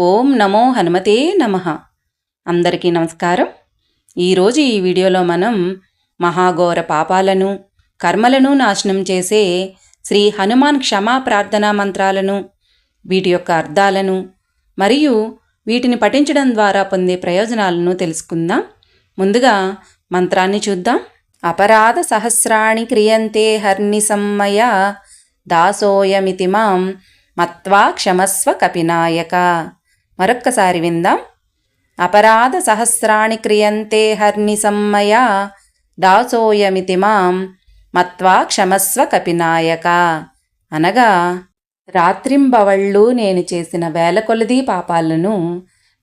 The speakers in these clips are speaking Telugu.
ఓం నమో హనుమతే నమః. అందరికీ నమస్కారం. ఈరోజు ఈ వీడియోలో మనం మహాఘోర పాపాలను కర్మలను నాశనం చేసే శ్రీ హనుమాన్ క్షమా ప్రార్థనా మంత్రాలను, వీటి యొక్క అర్థాలను మరియు వీటిని పఠించడం ద్వారా పొందే ప్రయోజనాలను తెలుసుకుందాం. ముందుగా మంత్రాన్ని చూద్దాం. అపరాధ సహస్రాణి క్రియంతే హర్నిసమ్మయ దాసోయమితి మాం మత్వా క్షమస్వ కపినాయక. మరొక్కసారి విందాం. అపరాధ సహస్రాణి క్రియంతే హర్నిసమ్మయ దాసోయమితి మాం మత్వా క్షమస్వ కపినాయక. అనగా రాత్రింబవళ్ళు నేను చేసిన వేల కొలదీ పాపాలను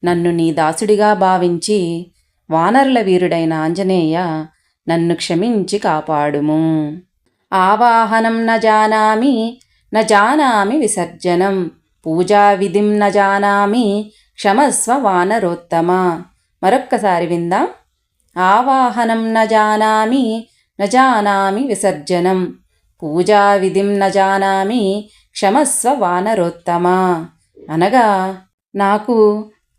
నన్ను నీ దాసుడిగా భావించి వానరుల వీరుడైన ఆంజనేయ నన్ను క్షమించి కాపాడుము. ఆవాహనం న జానామి విసర్జనం పూజా విధిం న జానామి క్షమస్వ వానరోత్తమ. మరొక్కసారి విందాం. ఆవాహనం న జానామి విసర్జనం పూజా విధిం న జానామి క్షమస్వ వానరోత్తమ. అనగా నాకు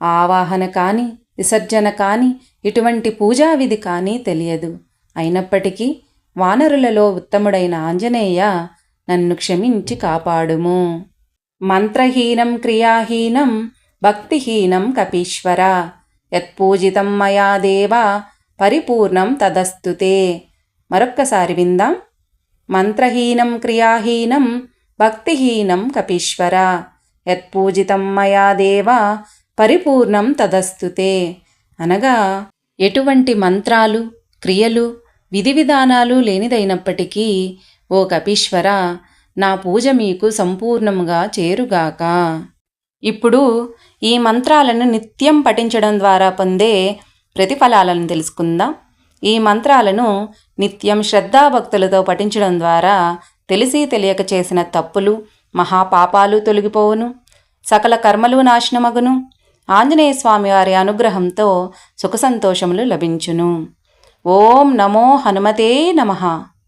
ఆవాహన కానీ విసర్జన కానీ ఇటువంటి పూజా విధి కానీ తెలియదు. అయినప్పటికీ వానరులలో ఉత్తముడైన ఆంజనేయ నన్ను క్షమించి కాపాడుము. మంత్రహీనం క్రియాహీనం భక్తిహీనం కపీశ్వర యత్పూజితం మయా దేవ పరిపూర్ణం తదస్తుతే. మరొక్కసారి విందాం. మంత్రహీనం క్రియాహీనం భక్తిహీనం కపీశ్వర యత్పూజితం మయా దేవ పరిపూర్ణం తదస్తుతే. అనగా ఎటువంటి మంత్రాలు క్రియలు విధి విధానాలు లేనిదైనప్పటికీ ఓ కపీశ్వర నా పూజ మీకు సంపూర్ణముగా చేరుగాక. ఇప్పుడు ఈ మంత్రాలను నిత్యం పఠించడం ద్వారా పొందే ప్రతిఫలాలను తెలుసుకుందాం. ఈ మంత్రాలను నిత్యం శ్రద్ధాభక్తులతో పఠించడం ద్వారా తెలిసి తెలియక చేసిన తప్పులు మహాపాపాలు తొలగిపోవును, సకల కర్మలు నాశనమగును, ఆంజనేయ స్వామి వారి అనుగ్రహంతో సుఖ సంతోషములు లభించును. ఓం నమో హనుమతే నమః.